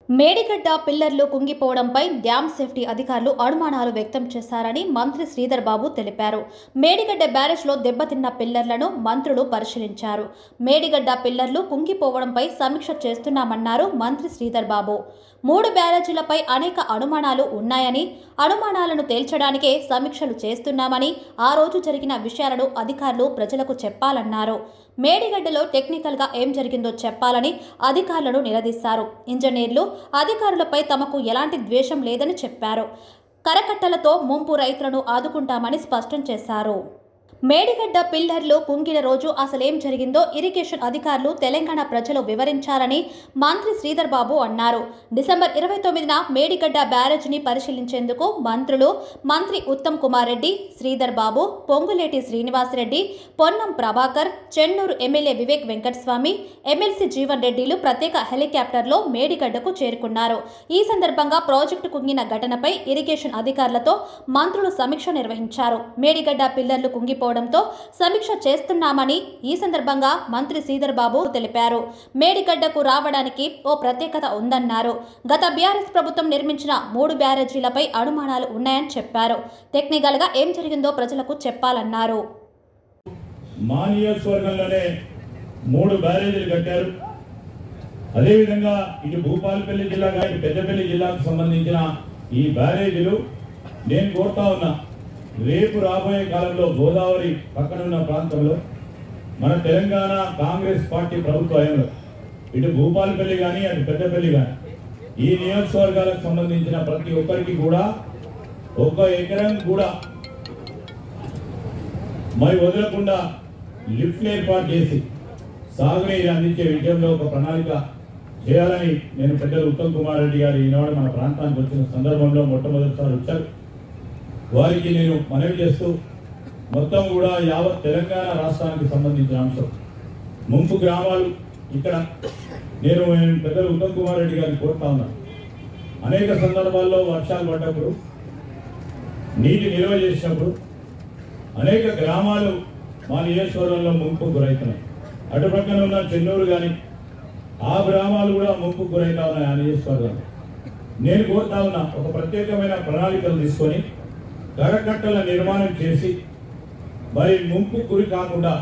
మేడిగడ్డ పిల్లర్లు కుంగిపోవడంపై dam safety అధికారులు అనుమానాలు వ్యక్తం చేశారని మంత్రి శ్రీధర్ బాబు తెలిపారు. మేడిగడ్డ బ్యారేజ్లో దెబ్బతిన్న పిల్లర్లను మంత్రులు పరిశీలించారు. మేడిగడ్డ పిల్లర్లు కుంగిపోవడంపై సమీక్ష చేస్తున్నామన్నారు మంత్రి శ్రీధర్ బాబు. 3 బ్యారేజీలపై అనేక అనుమానాలు ఉన్నాయని, అనుమానాలను తేల్చడానికే సమీక్షలు చేస్తున్నామని, ఆ రోజు జరిగిన విషయాలను అధికారులు ప్రజలకు చెప్పాలన్నారు. మేడిగడ్డలో టెక్నికల్గా ఏం జరిగిందో చెప్పాలని అధికారులను నిలదీశారు. ఇంజనీర్లు, అధికారులపై తమకు ఎలాంటి ద్వేషం లేదని చెప్పారు. కరకట్టలతో ముంపు రైతులను ఆదుకుంటామని స్పష్టం చేశారు. మేడిగడ్డ పిల్లర్లు కుంగిన రోజు అసలేం జరిగిందో ఇరిగేషన్ అధికారులు తెలంగాణ ప్రజలు వివరించాలని మంత్రి శ్రీధర్ బాబు అన్నారు. డిసెంబర్ 29న మేడిగడ్డ బ్యారేజ్ని పరిశీలించేందుకు మంత్రి ఉత్తమ్ కుమార్ రెడ్డి, శ్రీధర్ బాబు, పొంగులేటి శ్రీనివాసరెడ్డి, పొన్నం ప్రభాకర్, చెన్నూరు ఎమ్మెల్యే వివేక్ వెంకటస్వామి, ఎమ్మెల్సీ జీవన్ రెడ్డిలు ప్రత్యేక హెలికాప్టర్లో మేడిగడ్డకు చేరుకున్నారు. ఈ సందర్భంగా ప్రాజెక్టు కుంగిన ఘటనపై ఇరిగేషన్ అధికారులతో మంత్రులు సమీక్ష నిర్వహించారు. మేడిగడ్డ పిల్లర్లు కుంగిపోవడంతో సమీక్ష చేస్తున్నామని ఈ సందర్భంగా మంత్రి శ్రీధర్ బాబు తెలిపారు. మేడిగడ్డకు రావడానికి ఓ ప్రత్యేకత ఉందన్నారు. గత బీఆర్ఎస్ ప్రభుత్వం నిర్మించిన 3 బ్యారేజీలపై అనుమానాలు ఉన్నాయని చెప్పారు. టెక్నికల్గా ఏం జరిగిందో ప్రజలకు చెప్పాలన్నారు. మా నియోజకవర్గంలోనే 3 బ్యారేజీలు కట్టారు. అదేవిధంగా ఇటు భూపాలపల్లి జిల్లా కానీ పెద్దపల్లి జిల్లాకు సంబంధించిన ఈ బ్యారేజీలు నేను కోరుతా ఉన్నా, రేపు రాబోయే కాలంలో గోదావరి పక్కనున్న ప్రాంతంలో మన తెలంగాణ కాంగ్రెస్ పార్టీ ప్రభుత్వ హయాంలో ఇటు భూపాలపల్లి కానీ అటు పెద్దపల్లి కానీ ఈ నియోజకవర్గాలకు సంబంధించిన ప్రతి ఒక్కరికి కూడా 1 ఎకరం కూడా మరి వదలకుండా లిఫ్ట్లు ఏర్పాటు చేసి సాగునీరు అందించే విషయంలో ఒక ప్రణాళిక చేయాలని నేను పెద్దలు ఉత్తమ్ కుమార్ రెడ్డి గారు ఈనాడు మన ప్రాంతానికి వచ్చిన సందర్భంలో మొట్టమొదటిసారి వచ్చారు. వారికి నేను మనవి చేస్తూ మొత్తం కూడా యావత్ తెలంగాణ రాష్ట్రానికి సంబంధించిన అంశం ముంపు గ్రామాలు ఇక్కడ నేను పెద్దలు ఉత్తమ్ కుమార్ రెడ్డి గారిని కోరుతా ఉన్నాను. అనేక సందర్భాల్లో వర్షాలు పడ్డప్పుడు నీటి నిల్వ చేసినప్పుడు అనేక గ్రామాలు మా నియోజకవర్గంలో ముంపు గురవుతున్నాయి. అటుపక్కన ఉన్న చెన్నూరు కానీ ఆ గ్రామాలు కూడా ముంపు గురవుతా ఉన్నాయి. ఆ నియోజకవర్గంలో నేను కోరుతా ఉన్నా, ఒక ప్రత్యేకమైన ప్రణాళికలు తీసుకొని కరకట్టల నిర్మాణం చేసి మరి ముంపు గురి కాకుండా